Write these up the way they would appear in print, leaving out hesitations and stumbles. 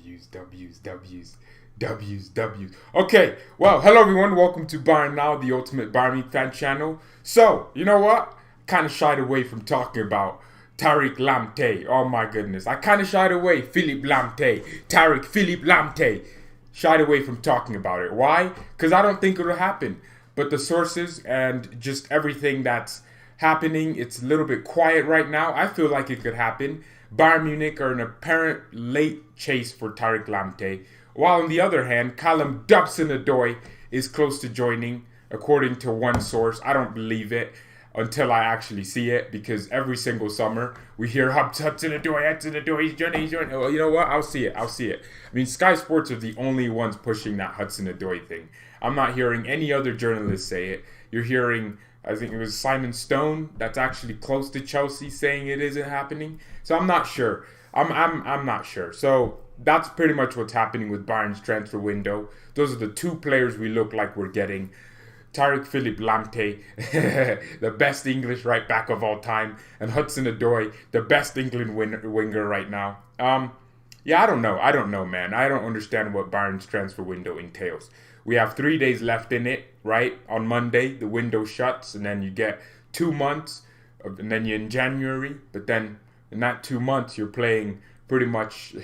W's. Okay, well, hello everyone. Welcome to BayernNow, the ultimate Bayern Munich fan channel. So, you know what? Kind of shied away from talking about Tariq Lamptey. Oh my goodness. I kind of shied away. Philippe Lamptey. Philippe Lamptey. Shied away from talking about it. Why? Because I don't think it'll happen. But the sources and just everything that's happening, it's a little bit quiet right now. I feel like it could happen. Bayern Munich are an apparent late chase for Tariq Lamptey, while on the other hand, Callum Hudson Odoi is close to joining, according to one source. I don't believe it until I actually see it, because every single summer we hear Hudson Odoi, he's joining. Well, you know what? I'll see it. I mean, Sky Sports are the only ones pushing that Hudson Odoi thing. I'm not hearing any other journalists say it. You're hearing, I think it was Simon Stone, that's actually close to Chelsea, saying it isn't happening. So I'm not sure. I'm not sure. So that's pretty much what's happening with Bayern's transfer window. Those are the two players we look like we're getting. Tariq Philippe Lamptey, the best English right back of all time, and Hudson Odoi, the best England winger right now. Yeah, I don't know, man. I don't understand what Bayern's transfer window entails. We have 3 days left in it, right? On Monday, the window shuts, and then you get 2 months, and then you're in January. But then in that 2 months, you're playing pretty much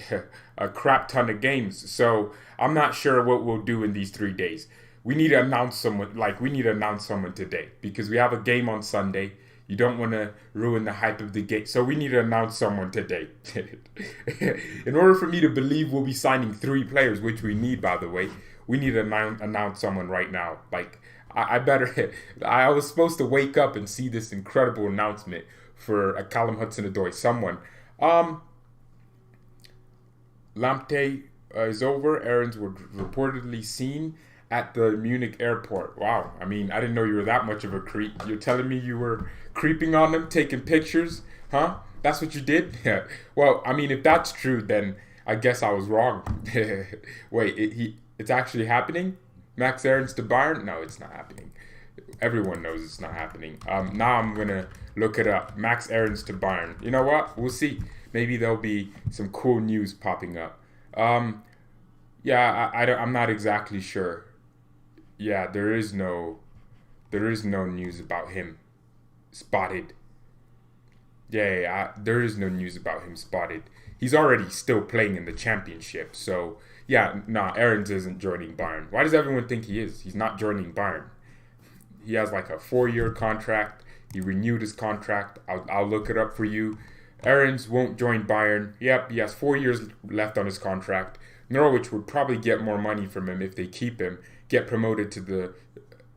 a crap ton of games. So I'm not sure what we'll do in these 3 days. We need to announce someone today, because we have a game on Sunday. You don't want to ruin the hype of the game. So we need to announce someone today. In order for me to believe we'll be signing 3 players, which we need, by the way, we need to announce someone right now. Like, I was supposed to wake up and see this incredible announcement for a Callum Hudson Odoi. Someone. Lamptey is over. Errands were reportedly seen at the Munich airport. Wow. I mean, I didn't know you were that much of a creep. You're telling me you were creeping on them, taking pictures? Huh? That's what you did? Yeah. Well, I mean, if that's true, then I guess I was wrong. Wait, it's actually happening? Max Aarons to Bayern? No, it's not happening. Everyone knows it's not happening. Now I'm going to look it up. Max Aarons to Bayern. You know what? We'll see. Maybe there'll be some cool news popping up. Yeah, I'm not exactly sure. Yeah, there is no news about him spotted. Yeah, there is no news about him spotted. He's already still playing in the championship. So, yeah, Aarons isn't joining Bayern. Why does everyone think he is? He's not joining Bayern. He has like a 4-year contract. He renewed his contract. I'll look it up for you. Aarons won't join Bayern. Yep, he has 4 years left on his contract. Norwich would probably get more money from him if they keep him, get promoted to the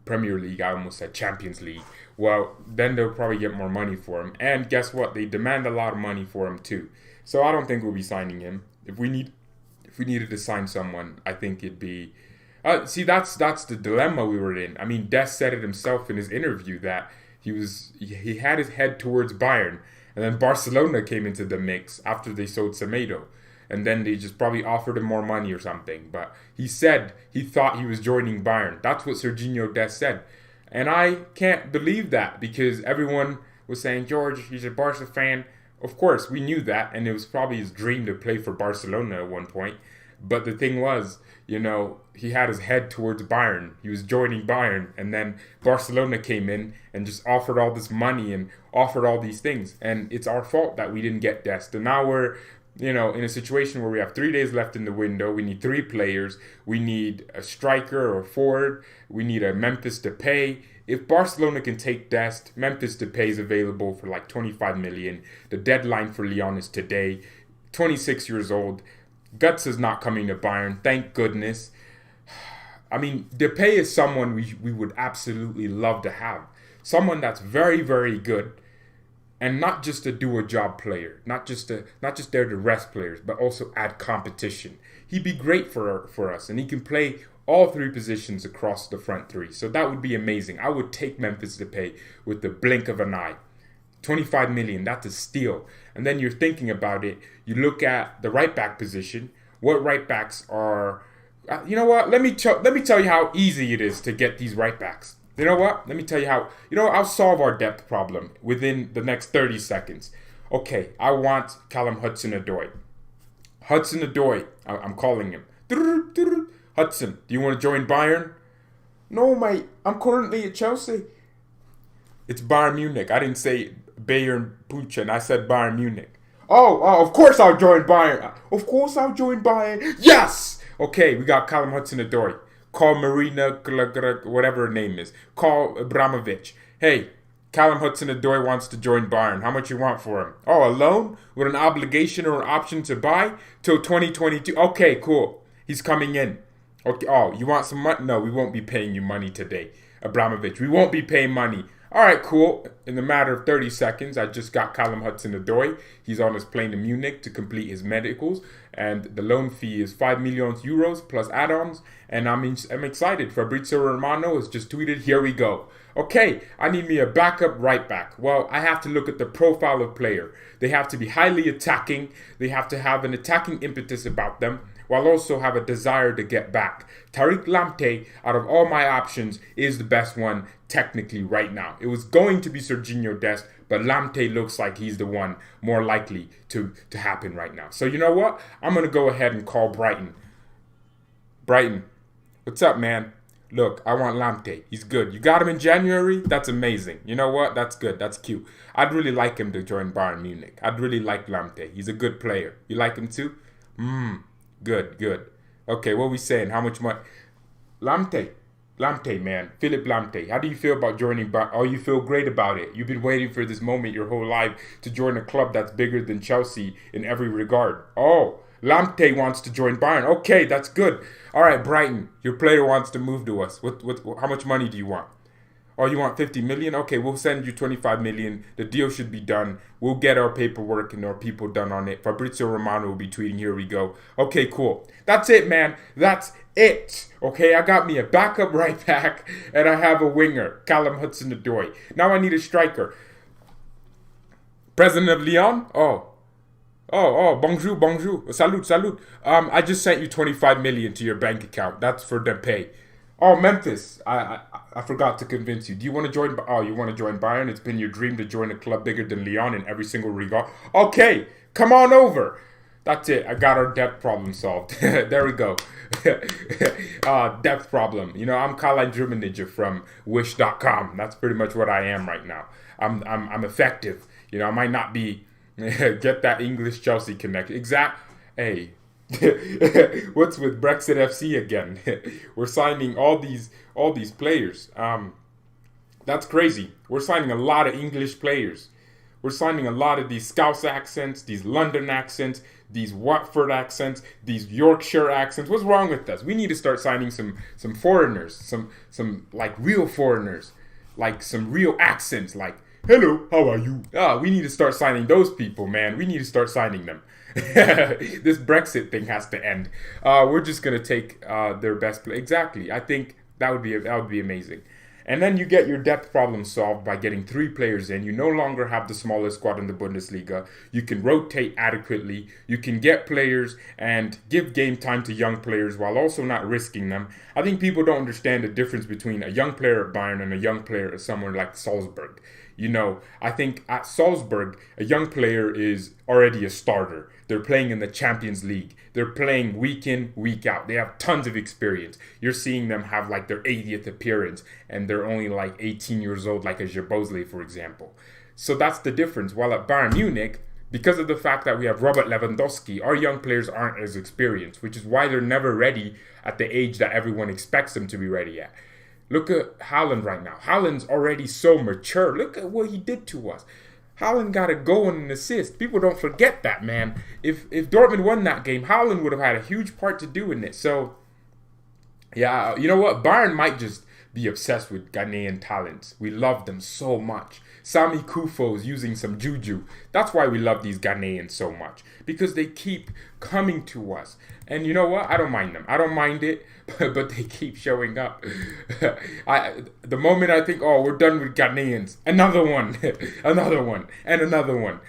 Premier League. I almost said Champions League. Well, then they'll probably get more money for him. And guess what? They demand a lot of money for him too. So I don't think we'll be signing him. If we needed to sign someone, I think it'd be... see, that's the dilemma we were in. I mean, Des said it himself in his interview that he had his head towards Bayern, and then Barcelona came into the mix after they sold Semedo. And then they just probably offered him more money or something. But he said he thought he was joining Bayern. That's what Serginho Dest said. And I can't believe that, because everyone was saying, George, he's a Barca fan. Of course, we knew that. And it was probably his dream to play for Barcelona at one point. But the thing was, he had his head towards Bayern. He was joining Bayern. And then Barcelona came in and just offered all this money and offered all these things. And it's our fault that we didn't get Dest. And now we're in a situation where we have 3 days left in the window. We need 3 players. We need a striker or a forward. We need a Memphis Depay. If Barcelona can take Dest, Memphis Depay is available for like 25 million. The deadline for Lyon is today. 26 years old. Guts is not coming to Bayern. Thank goodness. I mean, Depay is someone we would absolutely love to have. Someone that's very, very good. And not just a do-a-job player, not just there to rest players, but also add competition. He'd be great for us, and he can play all 3 positions across the front 3. So that would be amazing. I would take Memphis Depay with the blink of an eye. 25 million, that's a steal. And then you're thinking about it. You look at the right back position. What right backs are? You know what? Let me tell you how easy it is to get these right backs. You know what? Let me tell you how. I'll solve our depth problem within the next 30 seconds. Okay, I want Callum Hudson Odoi. Hudson Odoi I'm calling him. Hudson, do you want to join Bayern? No, mate. I'm currently at Chelsea. It's Bayern Munich. I didn't say Bayern Puchen. I said Bayern Munich. Oh, of course I'll join Bayern. Of course I'll join Bayern. Yes! Okay, we got Callum Hudson Odoi. Call Marina, whatever her name is. Call Abramovich. Hey, Callum Hudson Odoi wants to join Bayern. How much you want for him? Oh, a loan? With an obligation or an option to buy? Till 2022. Okay, cool. He's coming in. Okay. Oh, you want some money? No, we won't be paying you money today, Abramovich. We won't be paying money. All right, cool. In the matter of 30 seconds, I just got Callum Hudson Odoi. He's on his plane to Munich to complete his medicals, and the loan fee is 5 million euros plus add-ons. And I'm excited. Fabrizio Romano has just tweeted, "Here we go." Okay, I need me a backup right back. Well, I have to look at the profile of player. They have to be highly attacking. They have to have an attacking impetus about them, while also have a desire to get back. Tariq Lamptey, out of all my options, is the best one technically right now. It was going to be Serginho Dest, but Lamptey looks like he's the one more likely to happen right now. So you know what? I'm going to go ahead and call Brighton. Brighton, what's up, man? Look, I want Lamptey. He's good. You got him in January? That's amazing. You know what? That's good. That's cute. I'd really like him to join Bayern Munich. I'd really like Lamptey. He's a good player. You like him too? Good. Okay, what are we saying? How much money? Lamptey, man. Philip Lamptey. How do you feel about joining Bayern? Oh, you feel great about it. You've been waiting for this moment your whole life to join a club that's bigger than Chelsea in every regard. Oh, Lamptey wants to join Bayern. Okay, that's good. All right, Brighton, your player wants to move to us. How much money do you want? Oh, you want 50 million? Okay, we'll send you 25 million. The deal should be done. We'll get our paperwork and our people done on it. Fabrizio Romano will be tweeting, "Here we go." Okay, cool. That's it, man. That's it. Okay, I got me a backup right back, and I have a winger, Callum Hudson Odoi. Now I need a striker. President of Lyon? Bonjour. Salut. I just sent you 25 million to your bank account. That's for the pay. Oh, Memphis. I forgot to convince you. Do you want to join? Oh, you want to join Bayern? It's been your dream to join a club bigger than Lyon in every single regard. Okay, come on over. That's it. I got our depth problem solved. There we go. Depth problem. You know, I'm Karl-Heinz Rummenigge from Wish.com. That's pretty much what I am right now. I'm effective. You know, I might not be get that English Chelsea connection. Hey. What's with Brexit FC again? We're signing all these players. That's crazy. We're signing a lot of English players. We're signing a lot of these Scouse accents, these London accents, these Watford accents, these Yorkshire accents. What's wrong with us? We need to start signing some foreigners, some like real foreigners, like some real accents, like "Hello, how are you?" We need to start signing those people, man. We need to start signing them. This Brexit thing has to end. We're just gonna take their best play. Exactly. I think that would be amazing. And then you get your depth problem solved by getting 3 players in. You no longer have the smallest squad in the Bundesliga. You can rotate adequately. You can get players and give game time to young players while also not risking them. I think people don't understand the difference between a young player at Bayern and a young player at somewhere like Salzburg. You know, I think at Salzburg, a young player is already a starter. They're playing in the Champions League. They're playing week in, week out. They have tons of experience. You're seeing them have like their 80th appearance, and they're only like 18 years old, like a Jabozli, for example. So that's the difference. While at Bayern Munich, because of the fact that we have Robert Lewandowski, our young players aren't as experienced, which is why they're never ready at the age that everyone expects them to be ready at. Look at Haaland right now. Haaland's already so mature. Look at what he did to us. Haaland got a goal and an assist. People don't forget that, man. If Dortmund won that game, Haaland would have had a huge part to do in it. So, yeah, you know what? Bayern might just be obsessed with Ghanaian talents. We love them so much. Sami Kufo's using some juju. That's why we love these Ghanaians so much. Because they keep coming to us. And you know what? I don't mind them. I don't mind it. But they keep showing up. The moment I think, oh, we're done with Ghanaians, another one. Another one. And another one.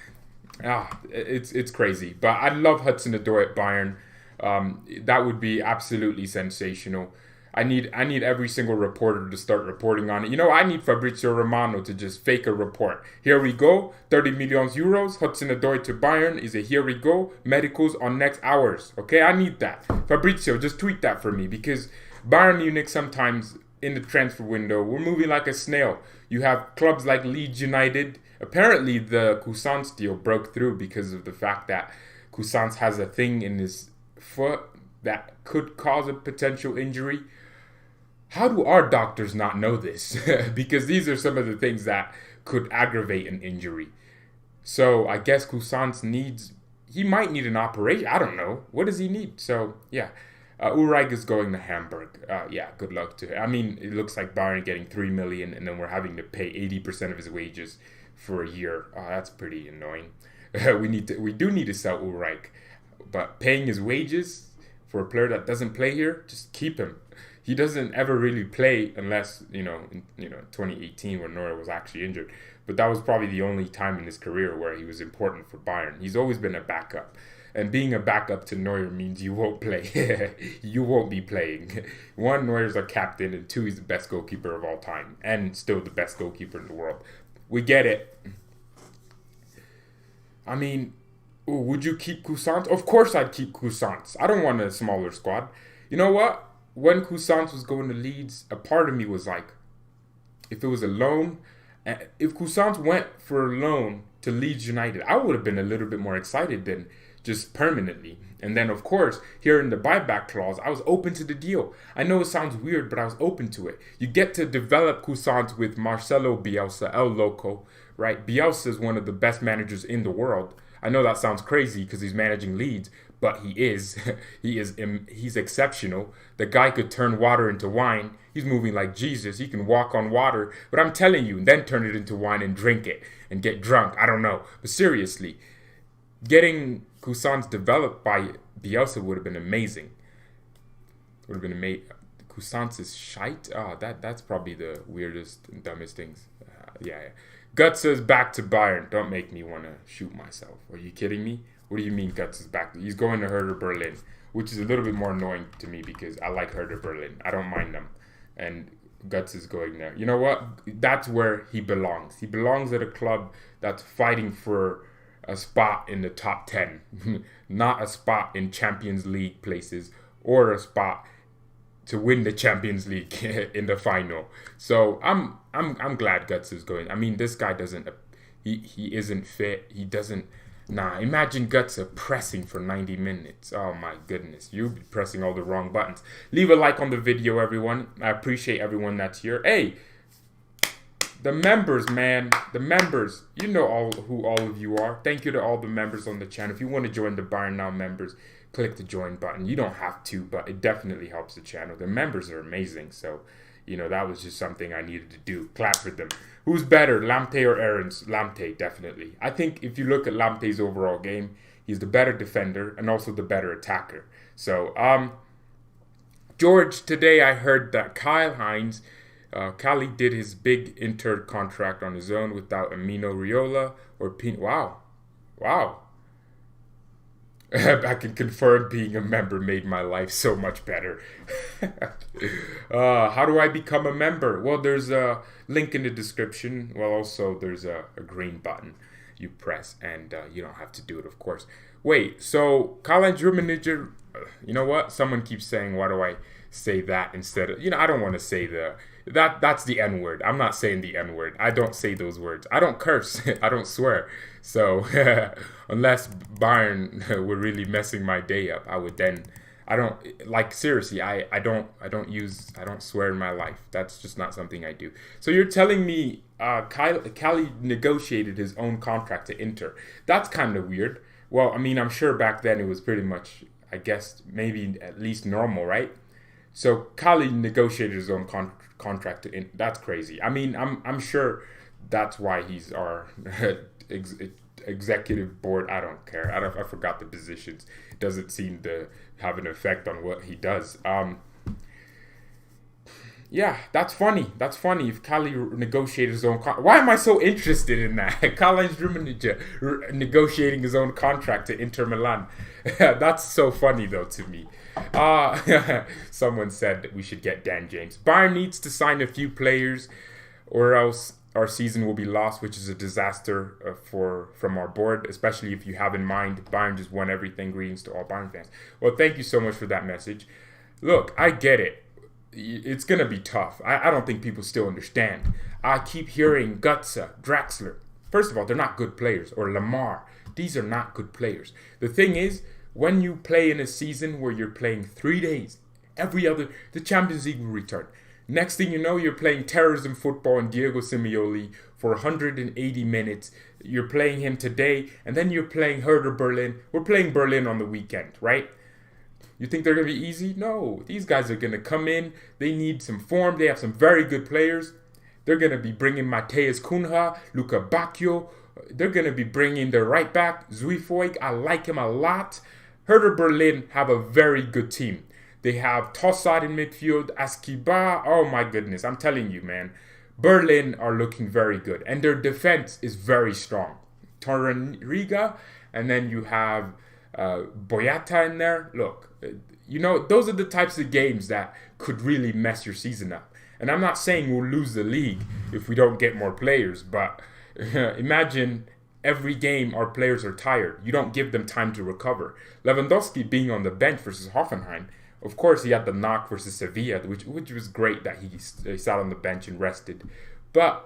It's crazy. But I love Hudson Odoi at Bayern. That would be absolutely sensational. I need every single reporter to start reporting on it. You know, I need Fabrizio Romano to just fake a report. Here we go, 30 million euros. Hudson Odoi to Bayern is a here we go. Medicals on next hours. Okay, I need that. Fabrizio, just tweet that for me, because Bayern Munich sometimes in the transfer window, we're moving like a snail. You have clubs like Leeds United. Apparently, the Cousins deal broke through because of the fact that Cousins has a thing in his foot that could cause a potential injury. How do our doctors not know this? Because these are some of the things that could aggravate an injury. So I guess Cousins he might need an operation. I don't know. What does he need? So yeah, Ulreich is going to Hamburg. Yeah, good luck to him. I mean, it looks like Bayern getting 3 million and then we're having to pay 80% of his wages for a year. That's pretty annoying. We do need to sell Ulreich, but paying his wages for a player that doesn't play here, just keep him. He doesn't ever really play unless, in 2018 when Neuer was actually injured. But that was probably the only time in his career where he was important for Bayern. He's always been a backup. And being a backup to Neuer means you won't play. You won't be playing. One, Neuer's a captain, and two, he's the best goalkeeper of all time. And still the best goalkeeper in the world. We get it. I mean, would you keep Cousins? Of course I'd keep Cousins. I don't want a smaller squad. You know what? When Cousins was going to Leeds, a part of me was like, if it was a loan, if Cousins went for a loan to Leeds United, I would have been a little bit more excited than just permanently. And then, of course, here in the buyback clause, I was open to the deal. I know it sounds weird, but I was open to it. You get to develop Cousins with Marcelo Bielsa, El Loco, right? Bielsa is one of the best managers in the world. I know that sounds crazy because he's managing Leeds, but he is. He's exceptional. The guy could turn water into wine. He's moving like Jesus. He can walk on water. But I'm telling you, then turn it into wine and drink it and get drunk. I don't know. But seriously, getting Cousins developed by Bielsa would have been amazing. Would have been amazing. Cousins is shite. That's probably the weirdest and dumbest things. Yeah. Guts says back to Bayern. Don't make me want to shoot myself. Are you kidding me? What do you mean Guts is back? He's going to Hertha Berlin, which is a little bit more annoying to me because I like Hertha Berlin. I don't mind them. And Guts is going there. You know what? That's where he belongs. He belongs at a club that's fighting for a spot in the top 10, not a spot in Champions League places or a spot to win the Champions League in the final. So I'm glad Guts is going. I mean, this guy doesn't. He isn't fit. He doesn't. Nah, imagine Guts pressing for 90 minutes. Oh my goodness, you'll be pressing all the wrong buttons. Leave a like on the video, everyone. I appreciate everyone that's here. Hey, the members, man. The members. You know who all of you are. Thank you to all the members on the channel. If you want to join the BayernNow members, click the join button. You don't have to, but it definitely helps the channel. The members are amazing, so that was just something I needed to do. Clap for them. Who's better, Lamptey or Aarons? Lamptey, definitely. I think if you look at Lamptey's overall game, he's the better defender and also the better attacker. So, George, today I heard that Kali did his big Inter contract on his own without Amino Riola or Pino. Wow. I can confirm being a member made my life so much better. How do I become a member? Well, there's a link in the description. Well, also there's a green button you press, and you don't have to do it, of course. Wait, so Karl-Heinz Rummenigge, you know what? Someone keeps saying, why do I say that instead of, I don't want to say that's the N-word. I'm not saying the N-word. I don't say those words. I don't curse. I don't swear. So unless Bayern were really messing my day up, I would then. I don't seriously. I don't swear in my life. That's just not something I do. So you're telling me Kali negotiated his own contract to Inter? That's kind of weird. Well, I mean, I'm sure back then it was pretty much, I guess, maybe at least normal, right? So Kali negotiated his own contract to Inter. That's crazy. I mean, I'm sure that's why he's our executive board. I don't care. I forgot the positions. It doesn't seem to have an effect on what he does. Yeah, that's funny. That's funny. If Kali negotiated his own why am I so interested in that? Karl-Heinz Rummenigge negotiating his own contract to Inter Milan. That's so funny though to me. Someone said that we should get Dan James. Bayern needs to sign a few players, or else our season will be lost, which is a disaster from our board, especially if you have in mind Bayern just won everything. Greetings to all Bayern fans. Well, thank you so much for that message. Look, I get it. It's going to be tough. I don't think people still understand. I keep hearing Götze, Draxler. First of all, they're not good players. Or Lamar. These are not good players. The thing is, when you play in a season where you're playing 3 days, the Champions League will return. Next thing you know, you're playing terrorism football and Diego Simeone for 180 minutes. You're playing him today, and then you're playing Hertha Berlin. We're playing Berlin on the weekend, right? You think they're going to be easy? No. These guys are going to come in. They need some form. They have some very good players. They're going to be bringing Matheus Cunha, Luca Bacchio. They're going to be bringing their right back, Zuifoig. I like him a lot. Hertha Berlin have a very good team. They have Tossard in midfield, Askiba. Oh my goodness, I'm telling you, man. Berlin are looking very good. And their defense is very strong. Torunariga, and then you have Boyata in there. Look, those are the types of games that could really mess your season up. And I'm not saying we'll lose the league if we don't get more players, but imagine every game our players are tired. You don't give them time to recover. Lewandowski being on the bench versus Hoffenheim, of course he had the knock versus Sevilla, which was great that he sat on the bench and rested. But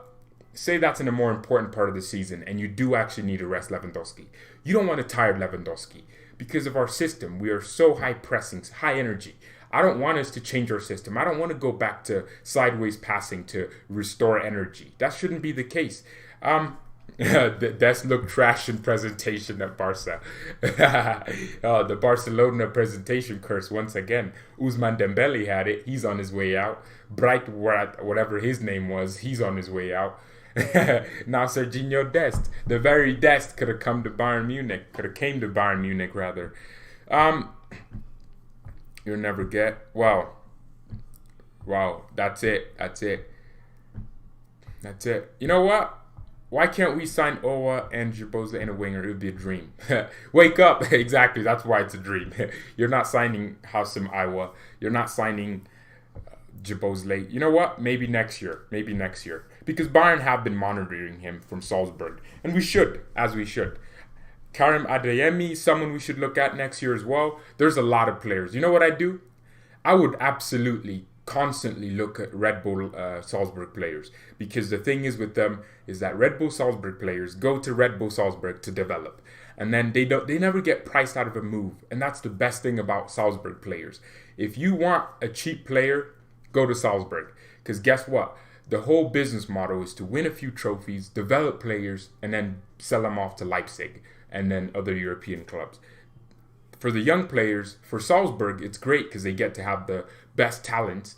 say that's in a more important part of the season and you do actually need to rest Lewandowski. You don't want to tire Lewandowski because of our system. We are so high pressing, high energy. I don't want us to change our system. I don't want to go back to sideways passing to restore energy. That shouldn't be the case. That's look trash in presentation at Barca. The Barcelona presentation curse once again. Ousmane Dembele had it. He's on his way out. Bright, whatever his name was, he's on his way out. Now Serginho Dest, the very Dest, could have come to Bayern Munich. Could have came to Bayern Munich rather. You'll never get. Wow. That's it. You know what? Why can't we sign Owa and Jabozla in a winger? It would be a dream. Wake up. Exactly. That's why it's a dream. You're not signing Houssem Iwa. You're not signing Jabozla. You know what? Maybe next year. Because Bayern have been monitoring him from Salzburg. And we should. Karim Adeyemi, someone we should look at next year as well. There's a lot of players. You know what I do? I would absolutely constantly look at Red Bull Salzburg players, because the thing is with them is that Red Bull Salzburg players go to Red Bull Salzburg to develop, and then they never get priced out of a move, and that's the best thing about Salzburg players. If you want a cheap player, go to Salzburg, because guess what? The whole business model is to win a few trophies, develop players, and then sell them off to Leipzig and then other European clubs. For the young players, for Salzburg, it's great because they get to have the best talents,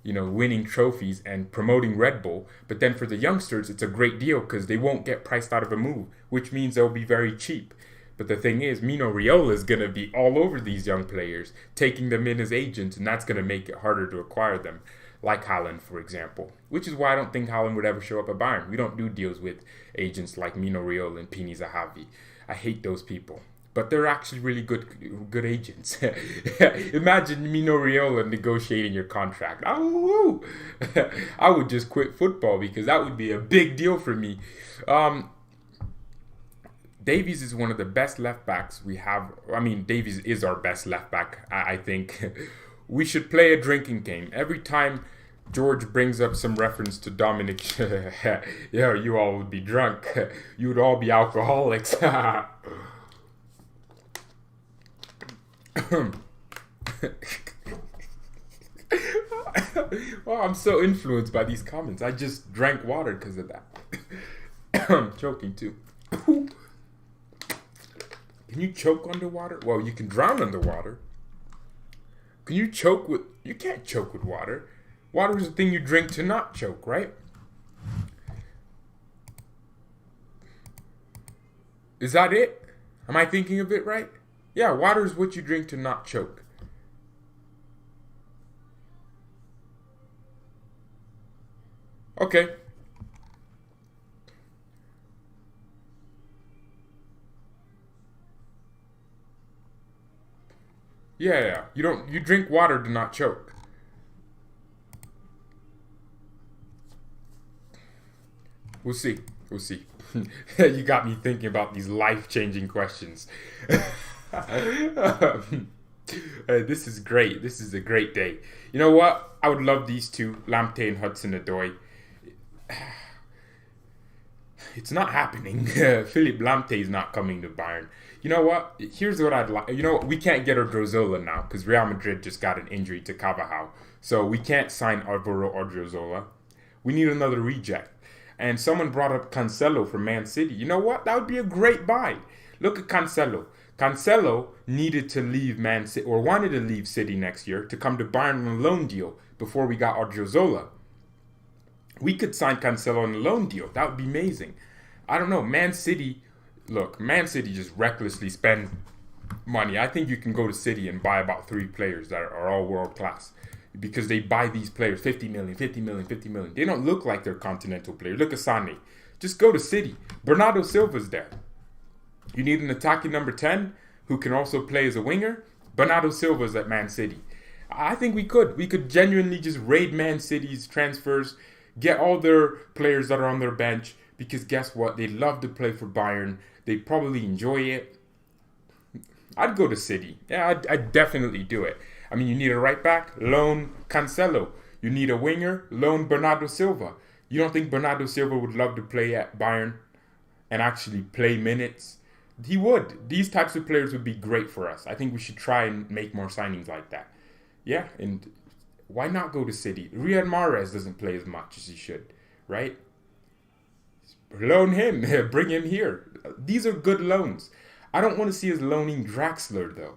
winning trophies and promoting Red Bull. But then for the youngsters, it's a great deal because they won't get priced out of a move, which means they'll be very cheap. But the thing is, Mino Raiola is going to be all over these young players, taking them in as agents, and that's going to make it harder to acquire them, like Haaland, for example. Which is why I don't think Haaland would ever show up at Bayern. We don't do deals with agents like Mino Raiola and Pini Zahavi. I hate those people. But they're actually really good agents. Imagine Mino Raiola negotiating your contract. Oh, I would just quit football because that would be a big deal for me. Davies is one of the best left backs we have. I mean, Davies is our best left back, I think. We should play a drinking game. Every time George brings up some reference to Dominic, you all would be drunk. You would all be alcoholics. Well, I'm so influenced by these comments. I just drank water because of that. I'm choking too. Can you choke underwater? Well, you can drown underwater. Can you choke with... You can't choke with water. Water is the thing you drink to not choke, right? Is that it? Am I thinking of it right? Yeah, water is what you drink to not choke. Okay. Yeah. You drink water to not choke. We'll see. We'll see. You got me thinking about these life-changing questions. This is great. This is a great day. You know what? I would love these two, Lamptey and Hudson Odoi. It's not happening. Philippe Lamptey is not coming to Bayern. You know what? Here's what I'd like. You know, we can't get Odriozola now because Real Madrid just got an injury to Carvajal. So we can't sign Alvaro Odriozola. We need another reject. And someone brought up Cancelo from Man City. You know what? That would be a great buy. Look at Cancelo. Cancelo needed to leave Man City, or wanted to leave City next year to come to Bayern on a loan deal before we got Odriozola. We could sign Cancelo on a loan deal. That would be amazing. I don't know. Man City just recklessly spend money. I think you can go to City and buy about 3 players that are all world class. Because they buy these players 50 million, 50 million, 50 million. They don't look like they're continental players. Look at Sané. Just go to City. Bernardo Silva's there. You need an attacking number 10 who can also play as a winger. Bernardo Silva's at Man City. I think we could. We could genuinely just raid Man City's transfers, get all their players that are on their bench, because guess what? They love to play for Bayern. They probably enjoy it. I'd go to City. Yeah, I'd definitely do it. I mean, you need a right back, loan Cancelo. You need a winger, loan Bernardo Silva. You don't think Bernardo Silva would love to play at Bayern and actually play minutes? He would. These types of players would be great for us. I think we should try and make more signings like that. Yeah, and why not go to City? Riyad Mahrez doesn't play as much as he should, right? Loan him. Bring him here. These are good loans. I don't want to see us loaning Draxler, though.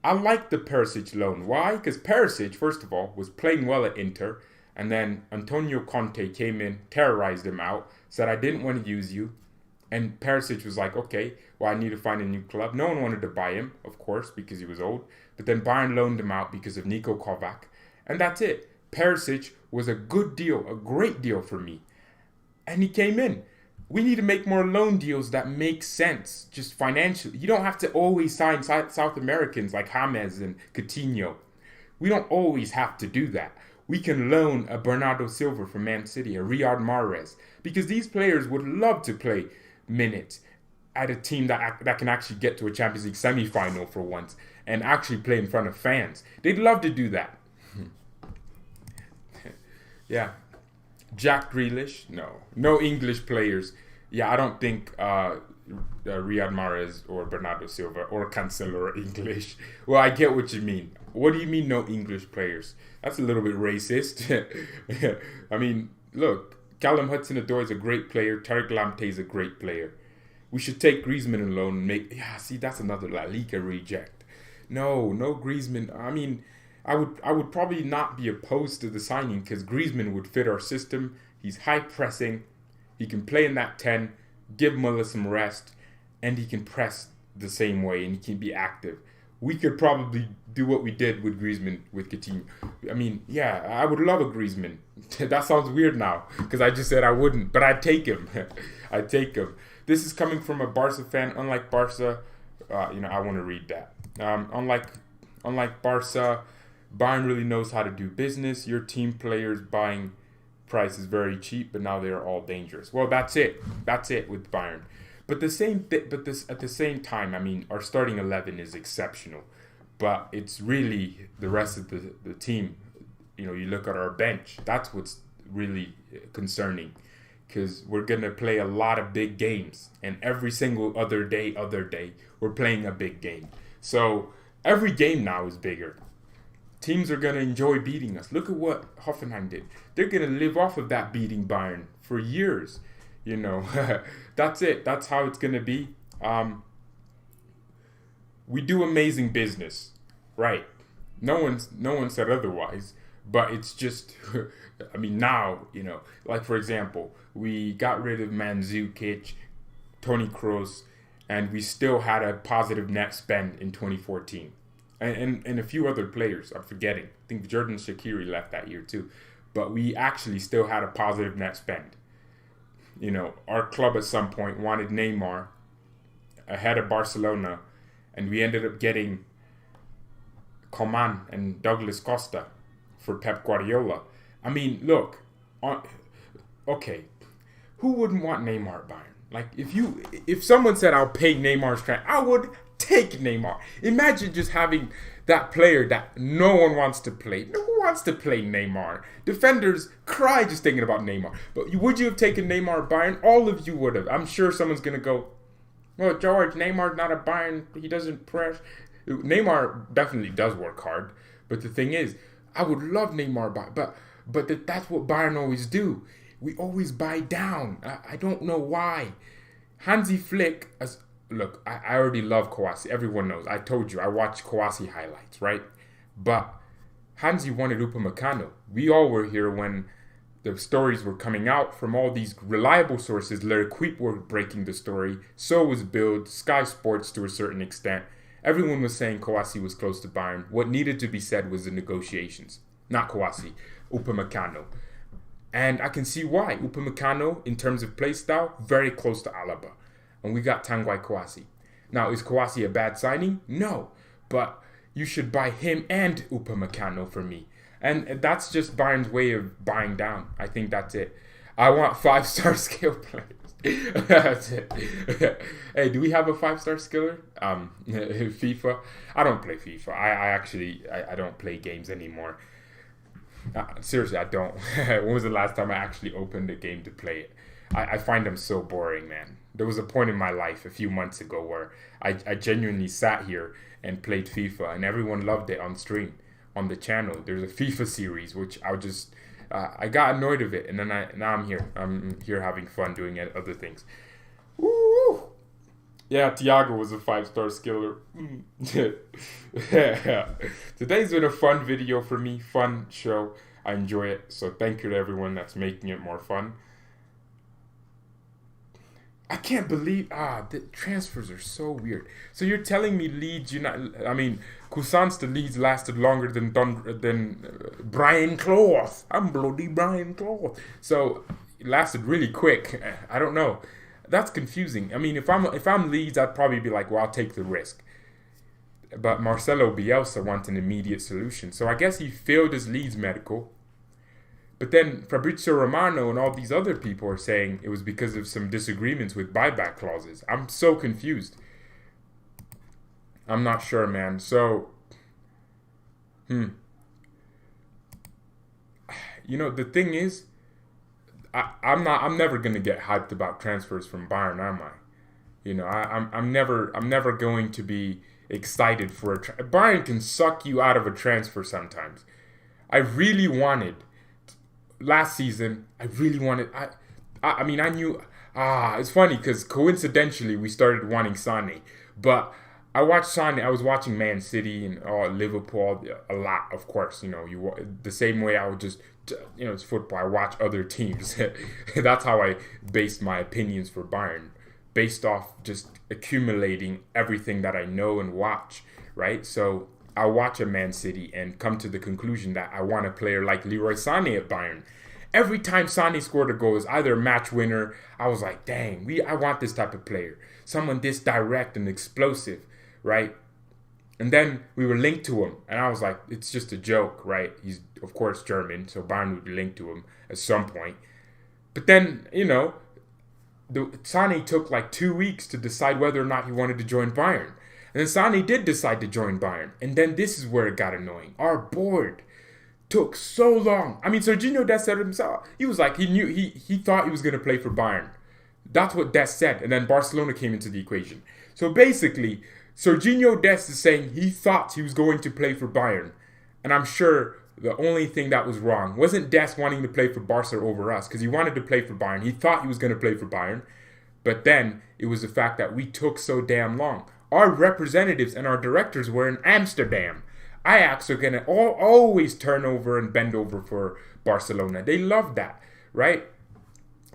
I like the Perisic loan. Why? Because Perisic, first of all, was playing well at Inter, and then Antonio Conte came in, terrorized him out, said, I didn't want to use you. And Perisic was like, okay, well, I need to find a new club. No one wanted to buy him, of course, because he was old. But then Bayern loaned him out because of Niko Kovac. And that's it. Perisic was a good deal, a great deal for me. And he came in. We need to make more loan deals that make sense, just financially. You don't have to always sign South Americans like James and Coutinho. We don't always have to do that. We can loan a Bernardo Silva from Man City, a Riyad Mahrez, because these players would love to play minutes at a team that can actually get to a Champions League semi-final for once and actually play in front of fans. They'd love to do that. Yeah. Jack Grealish? No English players. Yeah, I don't think Riyad Mahrez or Bernardo Silva or Cancelo are English. Well, I get what you mean. What do you mean no English players? That's a little bit racist. I mean, look, Callum Hudson Odoi is a great player. Tariq Lamptey is a great player. We should take Griezmann alone and make... Yeah, see, that's another La Liga reject. No Griezmann. I mean... I would probably not be opposed to the signing because Griezmann would fit our system. He's high pressing. He can play in that 10, give Muller some rest, and he can press the same way and he can be active. We could probably do what we did with Griezmann with Coutinho. I mean, yeah, I would love a Griezmann. That sounds weird now because I just said I wouldn't, but I'd take him. I'd take him. This is coming from a Barca fan. Unlike Barca, I want to read that. Unlike Barca, Bayern really knows how to do business. Your team players buying price is very cheap, but now they are all dangerous. Well, that's it. That's it with Bayern. But at the same time, I mean, our starting 11 is exceptional, but it's really the rest of the team. You look at our bench. That's what's really concerning, because we're gonna play a lot of big games, and every single other day, we're playing a big game. So every game now is bigger. Teams are going to enjoy beating us. Look at what Hoffenheim did. They're going to live off of that beating Bayern for years. That's it. That's how it's going to be. We do amazing business, right? No one said otherwise. But it's just, I mean, now, like for example, we got rid of Mandzukic, Toni Kroos, and we still had a positive net spend in 2014. And a few other players, I'm forgetting. I think Jordan Shaqiri left that year too. But we actually still had a positive net spend. Our club at some point wanted Neymar ahead of Barcelona, and we ended up getting Coman and Douglas Costa for Pep Guardiola. I mean, look, okay, who wouldn't want Neymar at Bayern? Like, if someone said I'll pay Neymar's transfer, I would take Neymar. Imagine just having that player that no one wants to play. No one wants to play Neymar. Defenders cry just thinking about Neymar. But would you have taken Neymar at Bayern? All of you would have. I'm sure someone's going to go, well, George, Neymar's not a Bayern. He doesn't press. Neymar definitely does work hard. But the thing is, I would love Neymar, but that's what Bayern always do. We always buy down. I don't know why. Hansi Flick, look, I already love Kouassi. Everyone knows. I told you, I watched Kouassi highlights, right? But Hansi wanted Upamecano. We all were here when the stories were coming out from all these reliable sources. L'Equipe were breaking the story. So was Bild, Sky Sports to a certain extent. Everyone was saying Kouassi was close to Bayern. What needed to be said was the negotiations. Not Kouassi, Upamecano. And I can see why. Upamecano, in terms of play style, very close to Alaba. And we got Tanguy Kouassi. Now, is Kouassi a bad signing? No. But you should buy him and Upamecano for me. And that's just Bayern's way of buying down. I think that's it. I want 5-star skill players. That's it. Hey, do we have a 5-star skiller? FIFA? I don't play FIFA. I don't play games anymore. Seriously, I don't. When was the last time I actually opened a game to play it? I find them so boring, man. There was a point in my life a few months ago where I genuinely sat here and played FIFA, and everyone loved it on stream, on the channel. There's a FIFA series, which I got annoyed of it, and then now I'm here. I'm here having fun doing other things. Woo! Yeah, Thiago was a 5-star skiller. Today's been a fun video for me, fun show. I enjoy it, so thank you to everyone that's making it more fun. I can't believe, the transfers are so weird. So you're telling me Cousins to Leeds lasted longer than Brian Clough. I'm bloody Brian Clough. So it lasted really quick. I don't know. That's confusing. I mean, if I'm Leeds, I'd probably be like, well, I'll take the risk. But Marcelo Bielsa wants an immediate solution. So I guess he failed his Leeds medical. But then Fabrizio Romano and all these other people are saying it was because of some disagreements with buyback clauses. I'm so confused. I'm not sure, man. So, the thing is, I'm never gonna get hyped about transfers from Bayern, am I? I'm never going to be excited for Bayern can suck you out of a transfer sometimes. I really wanted last season. I knew. It's funny because coincidentally we started wanting Sané, but I watched Sané. I was watching Man City and Liverpool a lot, of course. The same way I would just. It's football. I watch other teams. That's how I based my opinions for Bayern, based off just accumulating everything that I know and watch, right? So I watch a Man City and come to the conclusion that I want a player like Leroy Sané at Bayern. Every time Sané scored a goal, it was either a match winner. I was like, dang, I want this type of player. Someone this direct and explosive, right? And then we were linked to him, and I was like, it's just a joke, right? He's, of course, German, so Bayern would be linked to him at some point. But then, Sané took like 2 weeks to decide whether or not he wanted to join Bayern. And then Sané did decide to join Bayern. And then this is where it got annoying. Our board took so long. I mean, Serginho Dest said it himself. He was like, he thought he was going to play for Bayern. That's what Dest said. And then Barcelona came into the equation. So basically, Serginho Dest is saying he thought he was going to play for Bayern. And I'm sure the only thing that was wrong wasn't Dest wanting to play for Barca over us, because he wanted to play for Bayern. He thought he was going to play for Bayern. But then it was the fact that we took so damn long. Our representatives and our directors were in Amsterdam. Ajax are going to always turn over and bend over for Barcelona. They love that, right?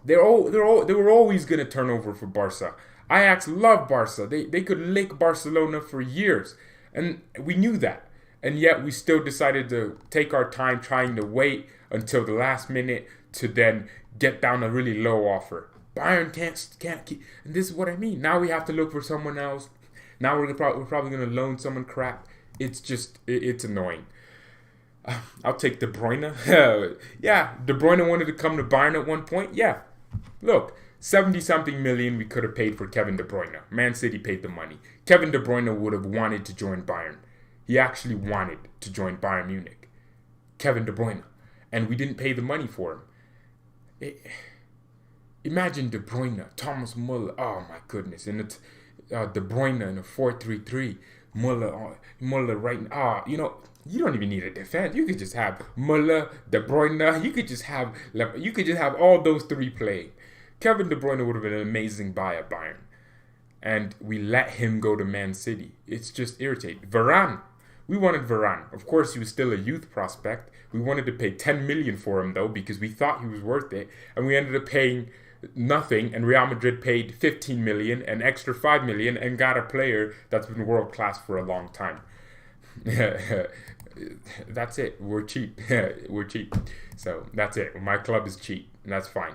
They were always going to turn over for Barca. Ajax loved Barca. They could lick Barcelona for years. And we knew that. And yet we still decided to take our time trying to wait until the last minute to then get down a really low offer. Bayern can't keep. And this is what I mean. Now we have to look for someone else. Now we're probably going to loan someone crap. it's annoying. I'll take De Bruyne. Yeah, De Bruyne wanted to come to Bayern at one point. Yeah, look, 70-something million we could have paid for Kevin De Bruyne. Man City paid the money. Kevin De Bruyne would have wanted to join Bayern. He actually wanted to join Bayern Munich. Kevin De Bruyne. And we didn't pay the money for him. Imagine De Bruyne, Thomas Muller. Oh my goodness. And it's De Bruyne in a 4-3-3. Muller right now. You don't even need a defense. You could just have Muller, De Bruyne. You could just have all those three play. Kevin De Bruyne would have been an amazing buy at Bayern. And we let him go to Man City. It's just irritating. Varane. We wanted Varane. Of course, he was still a youth prospect. We wanted to pay 10 million for him, though, because we thought he was worth it. And we ended up paying nothing. And Real Madrid paid 15 million, an extra 5 million, and got a player that's been world class for a long time. That's it. We're cheap. We're cheap. So that's it. My club is cheap, and that's fine.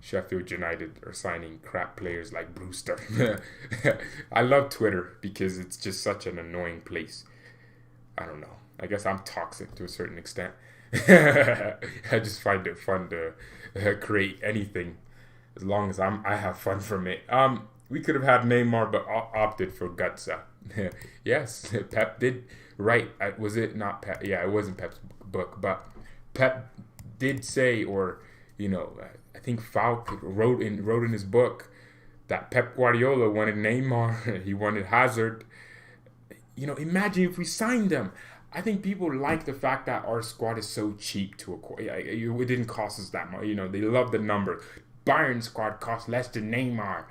Sheffield United are signing crap players like Brewster. I love Twitter because it's just such an annoying place. I don't know. I guess I'm toxic to a certain extent. I just find it fun to create anything as long as I have fun from it. We could have had Neymar but opted for Gutsa. Yes, Pep did write. Was it not Pep? Yeah, it wasn't Pep's book, but Pep did say, or I think Falk wrote in his book that Pep Guardiola wanted Neymar, he wanted Hazard. Imagine if we signed them. I think people like the fact that our squad is so cheap to acquire. It didn't cost us that much. They love the number. Bayern squad costs less than Neymar.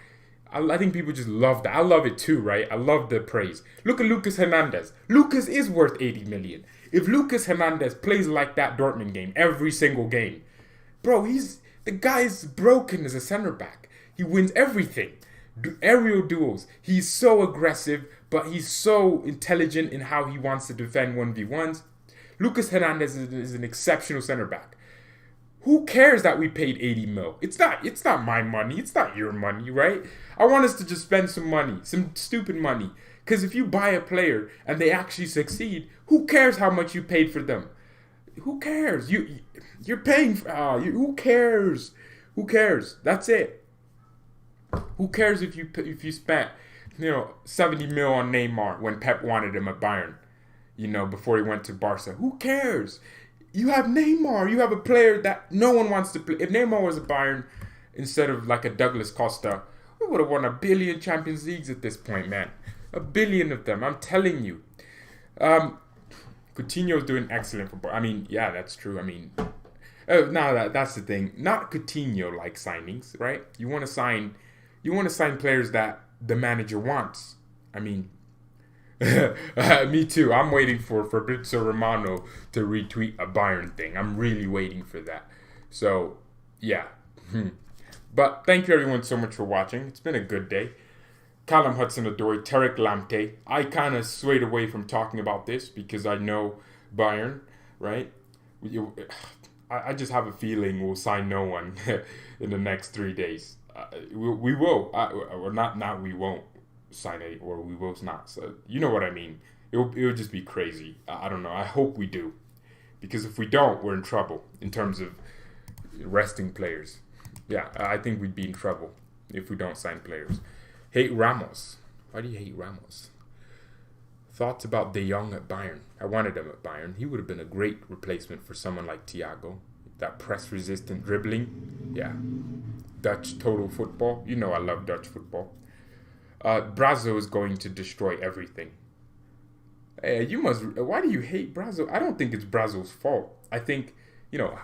I think people just love that. I love it too, right? I love the praise. Look at Lucas Hernandez. Lucas is worth 80 million. If Lucas Hernandez plays like that Dortmund game every single game, bro, the guy's broken as a center back. He wins everything. Aerial duels. He's so aggressive, but he's so intelligent in how he wants to defend 1v1s. Lucas Hernandez is an exceptional center back. Who cares that we paid 80 mil? It's not my money. It's not your money, right? I want us to just spend some money, some stupid money. Because if you buy a player and they actually succeed, who cares how much you paid for them? Who cares? You're paying for... who cares? Who cares? That's it. Who cares if you spent 70 mil on Neymar when Pep wanted him at Bayern, before he went to Barca? Who cares? You have Neymar. You have a player that no one wants to play. If Neymar was at Bayern instead of like a Douglas Costa, we would have won 1 billion Champions Leagues at this point, man. 1 billion of them. I'm telling you. Coutinho's doing excellent for. I mean, yeah, that's true. I mean, that's the thing. Not Coutinho-like signings, right? You want to sign players that the manager wants. I mean, me too. I'm waiting for Fabrizio Romano to retweet a Bayern thing. I'm really waiting for that. So, yeah. But thank you everyone so much for watching. It's been a good day. Callum Hudson Odoi, Tariq Lamptey. I kind of swayed away from talking about this because I know Bayern, right? I just have a feeling we'll sign no one in the next 3 days. We will. Or not we won't sign it, or we will not. So you know what I mean. It'll just be crazy. I don't know. I hope we do. Because if we don't, we're in trouble in terms of resting players. Yeah, I think we'd be in trouble if we don't sign players. Hate Ramos. Why do you hate Ramos? Thoughts about De Jong at Bayern. I wanted him at Bayern. He would have been a great replacement for someone like Thiago. That press-resistant dribbling. Yeah. Dutch total football. I love Dutch football. Brazzo is going to destroy everything. Why do you hate Brazzo? I don't think it's Brazzo's fault. I think,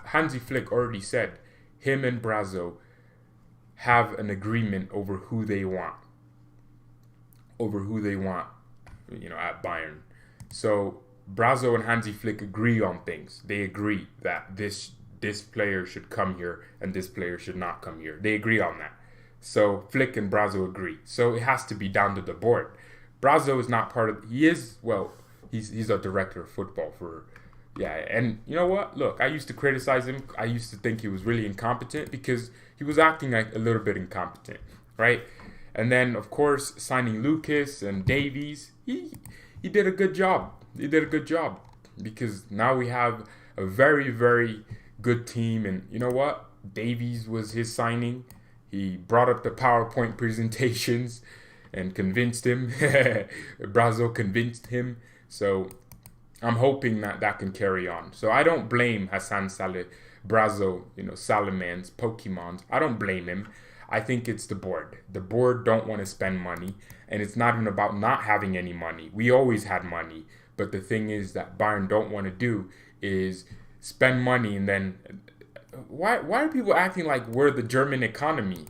Hansi Flick already said him and Brazzo have an agreement over who they want. At Bayern. So Brazzo and Hansi Flick agree on things. They agree that this player should come here and this player should not come here. They agree on that. So Flick and Brazzo agree. So it has to be down to the board. Brazzo is not part of... He's a director of football for... Yeah, and you know what? Look, I used to criticize him. I used to think he was really incompetent because he was acting like a little bit incompetent, right? And then, of course, signing Lucas and Davies, he he did a good job. He did a good job because now we have a very, very good team. And you know what? Davies was his signing. He brought up the PowerPoint presentations and convinced him. Brazzo convinced him. So I'm hoping that that can carry on. So I don't blame Hassan Saleh, Brazzo, Salamans, Pokemons. I don't blame him. I think it's the board. The board don't want to spend money. And it's not even about not having any money. We always had money. But the thing is that Bayern don't want to do is spend money and then... Why are people acting like we're the German economy?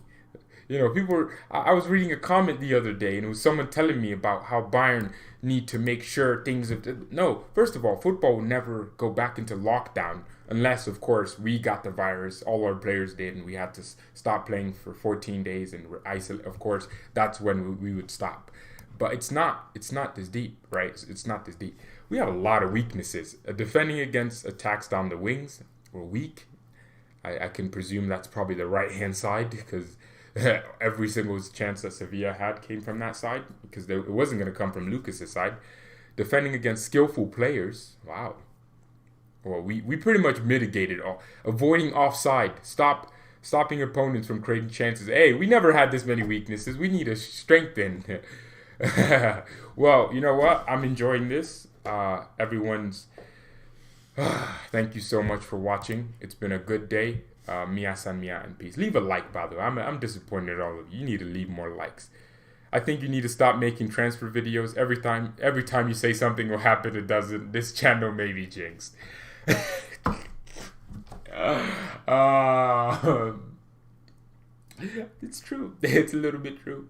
I was reading a comment the other day, and it was someone telling me about how Bayern need to make sure things... No, first of all, football will never go back into lockdown unless, of course, we got the virus. All our players did, and we had to stop playing for 14 days and isolate. Of course, that's when we would stop. But it's not this deep, right? It's not this deep. We have a lot of weaknesses. Defending against attacks down the wings, we're weak. I can presume that's probably the right-hand side because every single chance that Sevilla had came from that side because it wasn't going to come from Lucas's side. Defending against skillful players, wow. Well, we pretty much mitigated all. Avoiding offside, stopping opponents from creating chances. Hey, we never had this many weaknesses. We need to strengthen. Well, you know what? I'm enjoying this. Everyone's... Thank you so much for watching. It's been a good day. Mia san mia and peace. Leave a like, by the way. I'm disappointed at all of you. You need to leave more likes. I think you need to stop making transfer videos. Every time you say something will happen, it doesn't. This channel may be jinxed. It's true. It's a little bit true.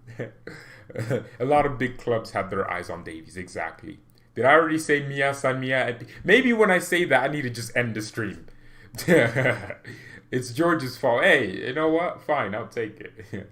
A lot of big clubs have their eyes on Davies. Exactly. Did I already say Mia san mia? Maybe when I say that, I need to just end the stream. It's George's fault. Hey, you know what? Fine, I'll take it.